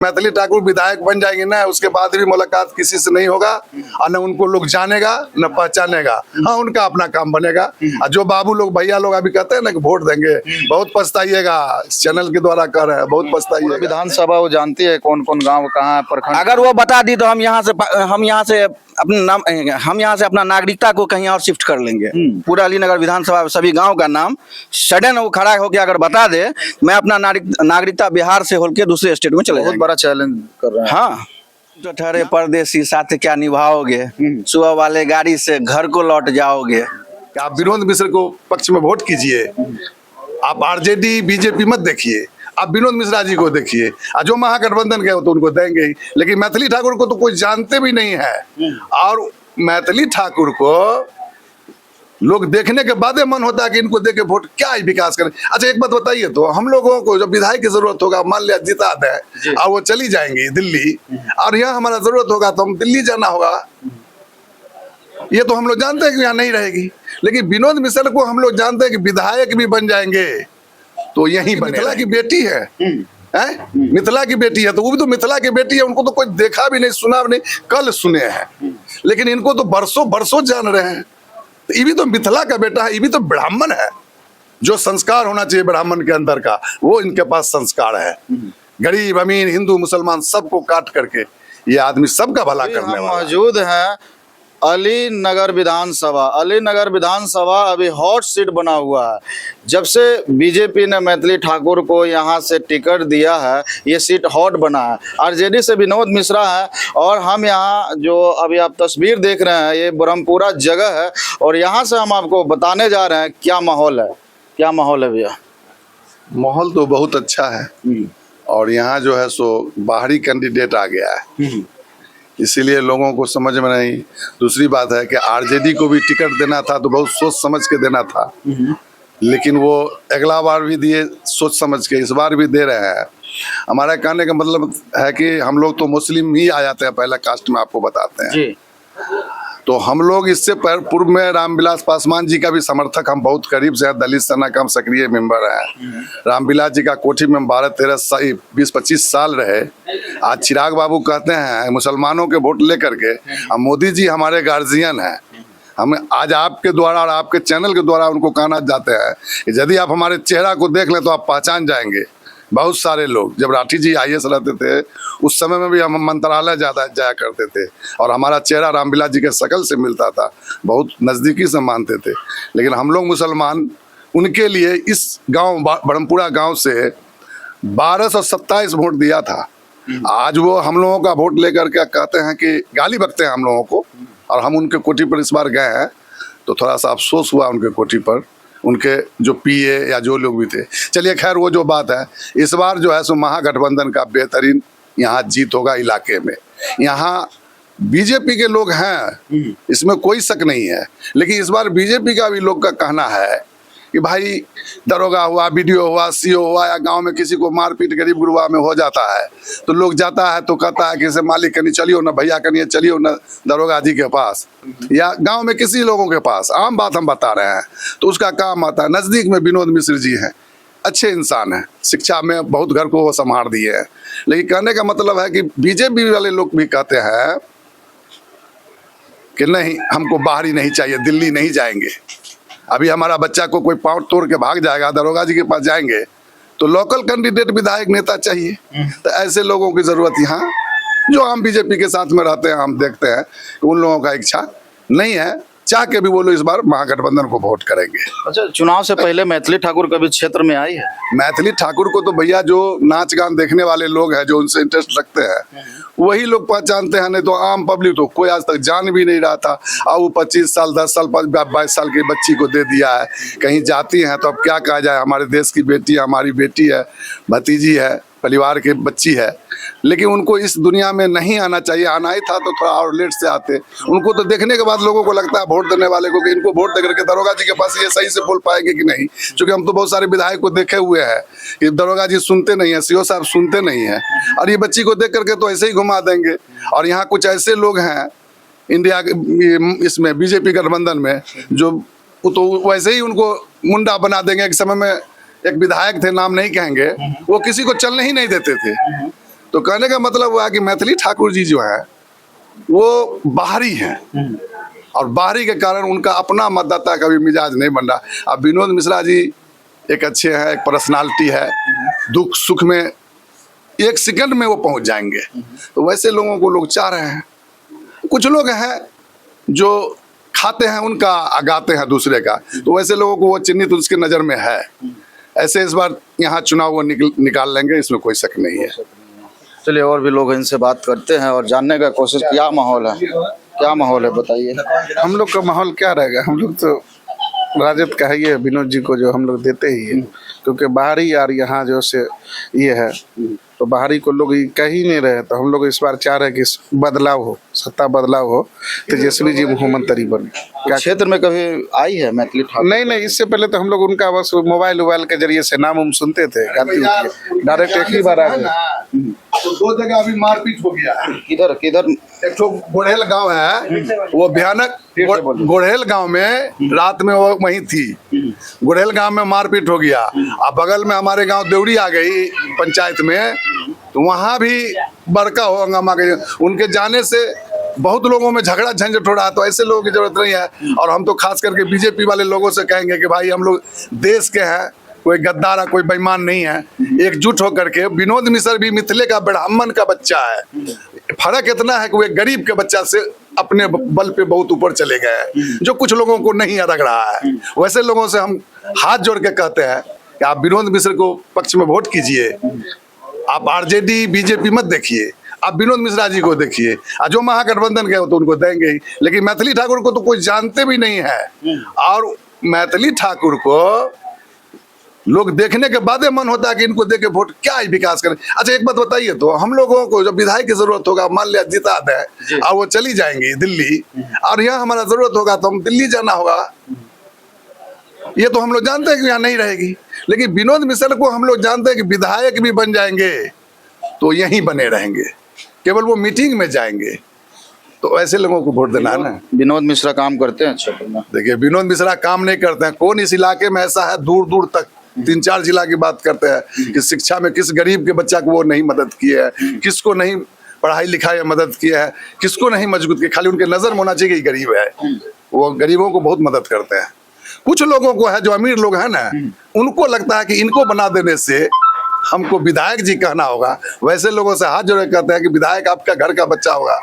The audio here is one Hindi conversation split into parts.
मैथिली ठाकुर विधायक बन जाएंगे ना, उसके बाद भी मुलाकात किसी से नहीं होगा और न उनको लोग जानेगा न पहचानेगा। हाँ, उनका अपना काम बनेगा। और जो बाबू लोग भैया लोग अभी कहते हैं ना कि वोट देंगे, बहुत पछताइएगा। इस चैनल के द्वारा कर रहे हैं, बहुत पछताइएगा। विधानसभा वो जानती है कौन कौन गांव कहाँ है, प्रखंड। अगर वो बता दी तो हम यहाँ से अपना नागरिकता को कहीं और शिफ्ट कर लेंगे। पूरा अलीनगर विधानसभा सभी गांव का नाम सडन वो खड़ा होकर अगर बता दे, मैं अपना नागरिकता बिहार से होकर दूसरे स्टेट में चले बहुत बड़ा चैलेंज कर रहे हैं। हाँ, तो ठहरे परदेसी साथ क्या निभाओगे, सुबह वाले गाड़ी से घर को लौट जाओगे। आप विनोद मिश्र को पक्ष में वोट कीजिए, आप आरजेडी बीजेपी मत देखिए, आप विनोद मिश्रा जी को देखिए। जो महागठबंधन के हो तो उनको देंगे ही, लेकिन मैथिली ठाकुर को तो कोई जानते भी नहीं है। और मैथिली ठाकुर को लोग देखने के बाद मन होता है कि इनको देके वोट क्या ही विकास करें। अच्छा एक बात बताइए, तो हम लोगों को जब विधायक की जरूरत होगा, मान लिया जिता दें और वो चली जाएंगी दिल्ली, और यहाँ हमारा जरूरत होगा तो हम दिल्ली जाना होगा, ये तो हम लोग जानते हैं कि यहाँ नहीं रहेगी। लेकिन विनोद मिश्र को हम लोग जानते हैं कि विधायक भी बन जाएंगे तो यही मिथिला की बेटी है, मिथिला की बेटी है, तो वो भी तो मिथिला की बेटी है। उनको तो कोई देखा भी नहीं, सुना भी नहीं, कल सुने हैं, लेकिन इनको तो बरसों जान रहे हैं। तो ये भी तो मिथिला का बेटा है, ये भी तो ब्राह्मण है। जो संस्कार होना चाहिए ब्राह्मण के अंदर का, वो इनके पास संस्कार है। गरीब अमीर हिंदू मुसलमान सबको काट करके ये आदमी सबका भला करने वाला मौजूद है अलीनगर विधानसभा। अलीनगर विधानसभा अभी हॉट सीट बना हुआ है। जब से बीजेपी ने मैथिली ठाकुर को यहाँ से टिकट दिया है, ये सीट हॉट बना है। आरजेडी से विनोद मिश्रा है, और हम यहाँ जो अभी आप तस्वीर देख रहे हैं, ये ब्रह्मपुरा जगह है, और यहाँ से हम आपको बताने जा रहे हैं क्या माहौल है। क्या माहौल है भैया? माहौल तो बहुत अच्छा है, और यहाँ जो है सो बाहरी कैंडिडेट आ गया है, इसीलिए लोगों को समझ में नहीं। दूसरी बात है कि आरजेडी को भी टिकट देना था तो बहुत सोच समझ के देना था, लेकिन वो अगला बार भी दिए सोच समझ के, इस बार भी दे रहे हैं। हमारा कहने का मतलब है कि हम लोग तो मुस्लिम ही आ जाते हैं पहला कास्ट में, आपको बताते हैं जी। तो हम लोग इससे पूर्व में रामविलास पासवान जी का भी समर्थक हम बहुत करीब से हैं। दलित सेना का हम सक्रिय मेंबर हैं। रामविलास जी का कोठी में 20-25 साल रहे। आज चिराग बाबू कहते हैं मुसलमानों के वोट लेकर के, अब मोदी जी हमारे गार्जियन हैं। हम आज आपके द्वारा और आपके चैनल के द्वारा उनको कहना चाहते हैं कि यदि आप हमारे चेहरा को देख लें तो आप पहचान जाएंगे। बहुत सारे लोग, जब राठी जी IAS रहते थे उस समय में भी हम मंत्रालय जाया करते थे, और हमारा चेहरा रामविलास जी के शकल से मिलता था, बहुत नज़दीकी से मानते थे। लेकिन हम लोग मुसलमान उनके लिए इस गांव ब्रह्मपुरा गांव से 1227 वोट दिया था। आज वो हम लोगों का वोट लेकर क्या कहते हैं कि गाली बकते हैं हम लोगों को, और हम उनके कोठी पर इस बार गए हैं तो थोड़ा सा अफसोस हुआ उनके कोठी पर, उनके जो PA या जो लोग भी थे। चलिए खैर वो जो बात है, इस बार जो है सो महागठबंधन का बेहतरीन यहाँ जीत होगा इलाके में। यहाँ बीजेपी के लोग हैं, इसमें कोई शक नहीं है, लेकिन इस बार बीजेपी का भी लोग का कहना है कि भाई दरोगा हुआ, BDO हुआ, CO हुआ, या गांव में किसी को मारपीट गरीब गुरुआ में हो जाता है तो लोग जाता है तो कहता है कि इसे मालिक कहीं चलियो ना, भैया कहीं चलियो ना दरोगा जी के पास, या गांव में किसी लोगों के पास। आम बात हम बता रहे हैं, तो उसका काम आता है। नज़दीक में विनोद मिश्र जी हैं, अच्छे इंसान हैं, शिक्षा में बहुत घर को वो संभाल दिए हैं। लेकिन कहने का मतलब है कि बीजेपी वाले लोग भी कहते हैं कि नहीं, हमको बाहरी नहीं चाहिए, दिल्ली नहीं जाएंगे। अभी हमारा बच्चा को कोई पाँव तोड़ के भाग जाएगा, दरोगा जी के पास जाएंगे, तो लोकल कैंडिडेट विधायक नेता चाहिए। तो ऐसे लोगों की जरूरत यहाँ जो आम बीजेपी के साथ में रहते हैं, हम देखते हैं उन लोगों का इच्छा नहीं है, चाह के भी वो लोग इस बार महागठबंधन को वोट करेंगे। अच्छा, चुनाव से पहले मैथिली ठाकुर कभी क्षेत्र में आई है? मैथिली ठाकुर को तो भैया जो नाच गान देखने वाले लोग हैं, जो उनसे इंटरेस्ट रखते हैं, वही लोग पहचानते हैं, नहीं तो आम पब्लिक तो कोई आज तक जान भी नहीं रहा था। अब वो 25 साल 10 साल 22 साल की बच्ची को दे दिया है। कहीं जाती हैं तो अब क्या कहा जाए, हमारे देश की बेटी है, हमारी बेटी है, भतीजी है, परिवार की बच्ची है, लेकिन उनको इस दुनिया में नहीं आना चाहिए। आना ही था तो थोड़ा और लेट से आते। उनको तो देखने के बाद लोगों को लगता है, वोट देने वाले को, कि इनको वोट दे करके दरोगा जी के पास ये सही से बोल पाएंगे कि नहीं। क्योंकि हम तो बहुत सारे विधायक को देखे हुए हैं कि दरोगा जी सुनते नहीं है, CO साहब सुनते नहीं है, और ये बच्ची को देख करके तो ऐसे ही घुमा देंगे। और यहाँ कुछ ऐसे लोग हैं इंडिया इसमें बीजेपी गठबंधन में, जो तो वैसे ही उनको मुंडा बना देंगे। एक समय में एक विधायक थे, नाम नहीं कहेंगे, वो किसी को चलने ही नहीं देते थे। तो कहने का मतलब हुआ कि मैथिली ठाकुर जी जो है वो बाहरी हैं और बाहरी के कारण उनका अपना मतदाता का भी मिजाज नहीं बन रहा। अब विनोद मिश्रा जी एक अच्छे हैं, एक पर्सनालिटी है, दुख सुख में 1 सेकंड में वो पहुंच जाएंगे, तो वैसे लोगों को लोग चाह रहे हैं। कुछ लोग हैं जो खाते हैं उनका, गाते हैं दूसरे का, तो वैसे लोगों को वो चिन्हित उसके नज़र में है। ऐसे इस बार यहाँ चुनाव वो निकाल लेंगे, इसमें कोई शक नहीं है। चलिए और भी लोग इनसे बात करते हैं और जानने का कोशिश, क्या माहौल है बताइए। हम लोग का माहौल क्या रहेगा, हम लोग तो राजद का है, ये विनोद जी को जो हम लोग देते ही है, क्योंकि बाहरी यार यहाँ जो से ये है, तो बाहरी को लोग कह ही नहीं रहे, तो हम लोग इस बार चाह रहे हैं कि बदलाव हो, सत्ता बदलाव हो, तेजस्वी जी मुख्यमंत्री बने। क्या क्षेत्र में कभी आई है मैथिली ठाकुर? नहीं, इससे पहले तो हम लोग उनका बस मोबाइल के जरिए से नाम हम सुनते थे, डायरेक्ट एक ही बार आ गए। तो 2 जगह अभी मारपीट हो गया है। किधर एक तो गोढ़ेल गांव है, वो भयानक, गोढ़ेल गांव में रात में वो वहीं थी, गोढ़ेल गांव में मारपीट हो गया। अब बगल में हमारे गांव देवड़ी आ गई पंचायत में, तो वहां भी बड़का हो हंगामा गई। उनके जाने से बहुत लोगों में झगड़ा झंझट हो रहा है, तो ऐसे लोगों की जरूरत नहीं है। और हम तो खास करके बीजेपी वाले लोगों से कहेंगे कि भाई हम लोग देश के हैं, कोई गद्दार है, कोई बेईमान नहीं है, एकजुट होकर के। विनोद मिश्र भी मिथिले का ब्राह्मण का बच्चा है, फर्क इतना है कि वो एक गरीब के बच्चा से अपने बल पे बहुत ऊपर चले गए हैं, जो कुछ लोगों को नहीं अड़ग रहा है। वैसे लोगों से हम हाथ जोड़ के कहते हैं कि आप विनोद मिश्र को पक्ष में वोट कीजिए, आप आरजेडी बीजेपी मत देखिए, आप विनोद मिश्रा जी को देखिए। जो महागठबंधन के हो तो उनको देंगे ही, लेकिन मैथिली ठाकुर को तो कोई जानते भी नहीं है। और मैथिली ठाकुर को लोग देखने के बाद मन होता है कि इनको देके वोट क्या ही विकास करें। अच्छा एक बात बताइए, तो हम लोगों को जब विधायक की जरूरत होगा, मान लिया जिता दें और वो चली जाएंगी दिल्ली, और यहाँ हमारा जरूरत होगा तो हम दिल्ली जाना होगा, ये तो हम लोग जानते हैं कि यहाँ नहीं रहेगी। लेकिन विनोद मिश्र को हम लोग जानते हैं कि विधायक भी बन जाएंगे तो यहीं बने रहेंगे, केवल वो मीटिंग में जाएंगे। तो ऐसे लोगों को वोट देना है ना। विनोद मिश्रा काम करते हैं क्षेत्र में? देखिए विनोद मिश्रा काम नहीं करते हैं। कौन इस इलाके में ऐसा है, दूर दूर तक 3-4 जिला की बात करते हैं कि शिक्षा में किस गरीब के बच्चा को वो नहीं मदद किए है, किसको नहीं पढ़ाई लिखाई में मदद किया है, किसको नहीं मजबूत किया। खाली उनके नजर में होना चाहिए कि गरीब है, वो गरीबों को बहुत मदद करते हैं। कुछ लोगों को है जो अमीर लोग हैं ना, उनको लगता है कि इनको बना देने से हमको विधायक जी कहना होगा। वैसे लोगों से हाथ जोड़े कहते हैं कि विधायक आपका घर का बच्चा होगा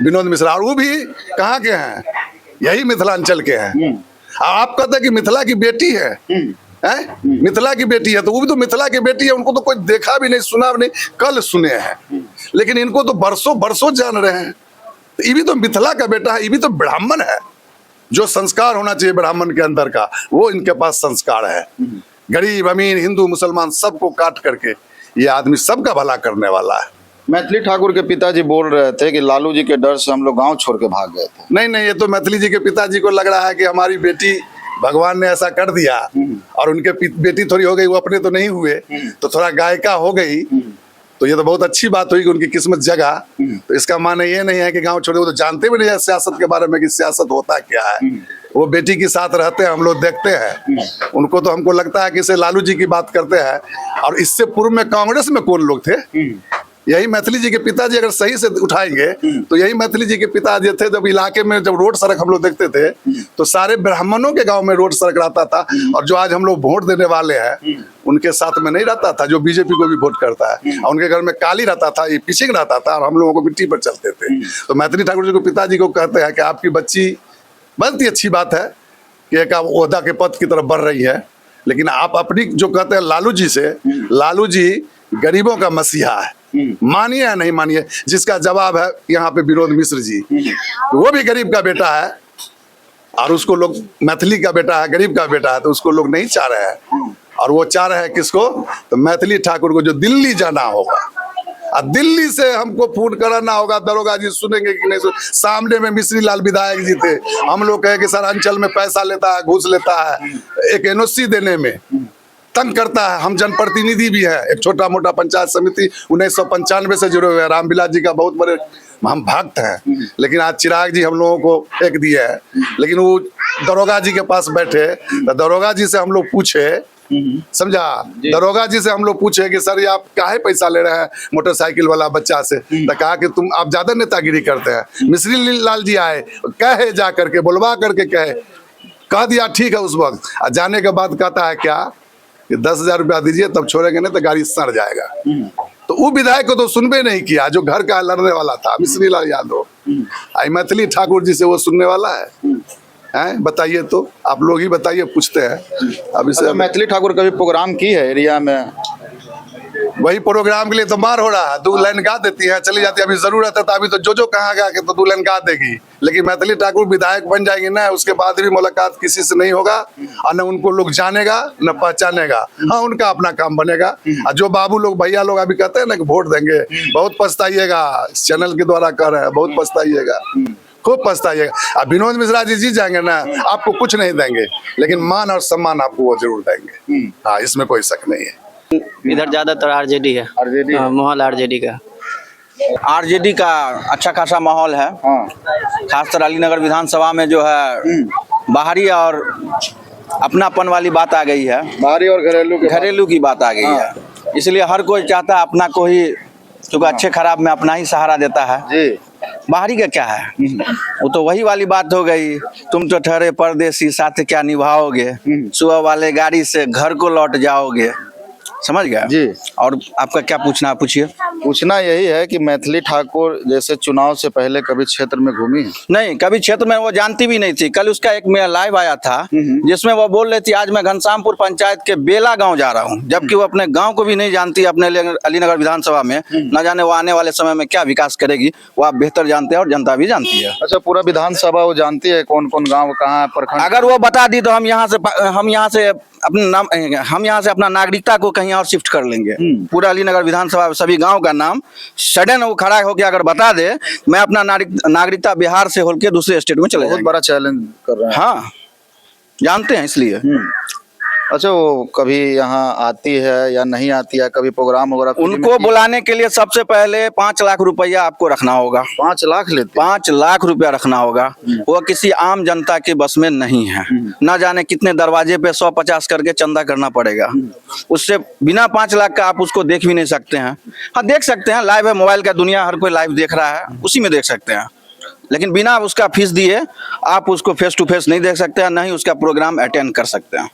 विनोद मिश्रा, और वो भी कहाँ के हैं, यही मिथिलांचल के हैं। आप कहते हैं कि मिथिला की बेटी है, मिथिला की बेटी है, तो वो भी तो मिथिला की बेटी है, उनको तो कोई देखा भी नहीं, सुना भी नहीं, कल सुने हैं, लेकिन इनको तो बरसों बरसों जान रहे हैं। तो ये भी तो मिथिला का बेटा है, ये भी तो ब्राह्मण है। जो संस्कार होना चाहिए ब्राह्मण के अंदर का, वो इनके पास संस्कार है। गरीब अमीर हिंदू मुसलमान सबको काट करके ये आदमी सबका भला करने वाला है। मैथिली ठाकुर के पिताजी बोल रहे थे कि लालू जी के डर से हम लोग गांव छोड़ के भाग गए थे। नहीं, ये तो मैथिली जी के पिताजी को लग रहा है कि हमारी बेटी भगवान ने ऐसा कर दिया, और उनके बेटी थोड़ी हो गई, वो अपने तो नहीं हुए, तो थोड़ा गायिका हो गई, तो ये तो बहुत अच्छी बात हुई कि उनकी किस्मत जगा। तो इसका माने ये नहीं है कि गांव छोड़े, वो तो जानते भी नहीं है सियासत के बारे में कि सियासत होता क्या है। वो बेटी के साथ रहते हैं, हम लोग देखते हैं उनको, तो हमको लगता है कि इसे लालू जी की बात करते हैं। और इससे पूर्व में कांग्रेस में कौन लोग थे, यही मैथिली जी के पिताजी अगर सही से उठाएंगे तो यही मैथिली जी के पिताजी थे। जब इलाके में जब रोड सड़क हम लोग देखते थे तो सारे ब्राह्मणों के गांव में रोड सड़क रहता था, और जो आज हम लोग वोट देने वाले हैं उनके साथ में नहीं रहता था, जो बीजेपी को भी वोट करता है। और उनके घर में काली रहता था, ये पिचिंग रहता था, और हम लोगों को मिट्टी पर चलते थे। तो मैथिली ठाकुर जी को पिताजी को कहते हैं कि आपकी बच्ची बहुत ही अच्छी बात है कि एक आप ओहदा के पद की तरफ बढ़ रही है, लेकिन आप अपनी जो कहते हैं लालू जी से, लालू जी गरीबों का मसीहा है, मानिए या नहीं मानिए, जिसका जवाब है यहाँ पे विनोद मिश्र जी। वो भी गरीब का बेटा है, और उसको लोग मैथिली का बेटा है, गरीब का बेटा है, तो उसको लोग नहीं चाह रहे हैं। और वो चाह रहे हैं किसको, तो मैथिली ठाकुर को, जो दिल्ली जाना होगा। और दिल्ली से हमको फोन कराना होगा, दरोगा जी सुनेंगे कि नहीं। सामने में मिश्री लाल विधायक जी थे, हम लोग कहे कि सर अंचल में पैसा लेता है, घूस लेता है, एक एनओसी देने में तंग करता है। हम जनप्रतिनिधि भी हैं, एक छोटा मोटा पंचायत समिति 1995 से जुड़े हुए हैं, रामविलास जी का बहुत बड़े हम भक्त हैं। लेकिन आज चिराग जी हम लोगों को फेंक दिए है, लेकिन वो दरोगा जी के पास बैठे, तो दरोगा जी से हम लोग पूछे समझा। दरोगा जी से हम लोग पूछे कि सर ये आप काहे पैसा ले रहे हैं मोटरसाइकिल वाला बच्चा से, तो कहा कि तुम आप ज्यादा नेतागिरी करते हैं। मिश्री लाल जी आए, कहे जा करके बुलवा करके कह दिया ठीक है उस वक्त, और जाने के बाद कहता है क्या कि 10,000 रुपया दीजिए तब छोड़ेंगे नहीं तो गाड़ी सड़ जाएगा। तो वो विधायक को तो सुनबे नहीं किया जो घर का लड़ने वाला था, मिश्री लाल यादव। आई मैथिली ठाकुर जी से वो सुनने वाला है? बताइए तो, आप लोग ही बताइए, पूछते हैं। अब इसे मैथिली ठाकुर कभी प्रोग्राम की है एरिया में? वही प्रोग्राम के लिए तो मार हो रहा है, 2 लाइन गा देती है चली जाती है। अभी जरूरत है तो अभी तो जो कहाँ गा के तो 2 लाइन गा देगी, लेकिन मैथिली ठाकुर विधायक बन जाएंगे ना, उसके बाद भी मुलाकात किसी से नहीं होगा, और न उनको लोग जानेगा न पहचानेगा। हाँ, उनका अपना काम बनेगा। और जो बाबू लोग भैया लोग अभी कहते हैं ना कि वोट देंगे, बहुत पछताइएगा। चैनल के द्वारा कर रहे हैं, बहुत पछताइएगा, खूब पछताइएगा। अब विनोद मिश्रा जी जीत जाएंगे ना, आपको कुछ नहीं देंगे, लेकिन मान और सम्मान आपको वो जरूर देंगे। हाँ, इसमें कोई शक नहीं है। इधर ज्यादातर आरजेडी है। आरजेडी माहौल आरजेडी का। आरजेडी का अच्छा खासा माहौल है। हाँ। खासकर अलीनगर विधानसभा में जो है बाहरी और अपनापन वाली बात आ गई है, बाहरी और घरेलू की बात आ गई है। इसलिए हर कोई चाहता है अपना को ही, क्योंकि अच्छे खराब में अपना ही सहारा देता है जी। बाहरी का क्या है, वो तो वही वाली बात हो गई, तुम तो ठहरे परदेसी साथ क्या निभाओगे, सुबह वाले गाड़ी से घर को लौट जाओगे। समझ गया जी। और आपका क्या पूछना है, पूछिए। पूछना यही है कि मैथिली ठाकुर जैसे चुनाव से पहले कभी क्षेत्र में घूमी? नहीं, कभी क्षेत्र में वो जानती भी नहीं थी। कल उसका एक मेरा लाइव आया था जिसमें वो बोल रही थी आज मैं घनश्यामपुर पंचायत के बेला गांव जा रहा हूं, जबकि वो अपने गांव को भी नहीं जानती। अपने अलीनगर विधानसभा में न जाने वो आने वाले समय में क्या विकास करेगी, वो आप बेहतर जानते हैं और जनता भी जानती है। अच्छा, पूरा विधानसभा वो जानती है कौन कौन गाँव कहाँ प्रखंड? अगर वो बता दी तो हम यहाँ से अपना नागरिकता को कहीं और शिफ्ट कर लेंगे। पूरा अलीनगर विधानसभा सभी गांव का नाम सडन वो खड़ा होकर अगर बता दे, मैं अपना नागरिकता बिहार से होकर दूसरे स्टेट में चले बहुत बड़ा चैलेंज कर रहे हैं। हाँ, जानते हैं इसलिए। अच्छा, वो कभी यहाँ आती है या नहीं आती है? कभी प्रोग्राम वगैरह उनको बुलाने के लिए सबसे पहले 5 लाख रुपया आपको रखना होगा। 5 लाख लेते? 5 लाख रुपया रखना होगा। वो किसी आम जनता के बस में नहीं है। ना जाने कितने दरवाजे पे 100-50 करके चंदा करना पड़ेगा। उससे बिना 5 लाख का आप उसको देख भी नहीं सकते हैं। हाँ, देख सकते हैं, लाइव है, मोबाइल का दुनिया हर कोई लाइव देख रहा है, उसी में देख सकते हैं। लेकिन बिना उसका फीस दिए आप उसको फेस टू फेस नहीं देख सकते हैं, ना ही उसका प्रोग्राम अटेंड कर सकते हैं।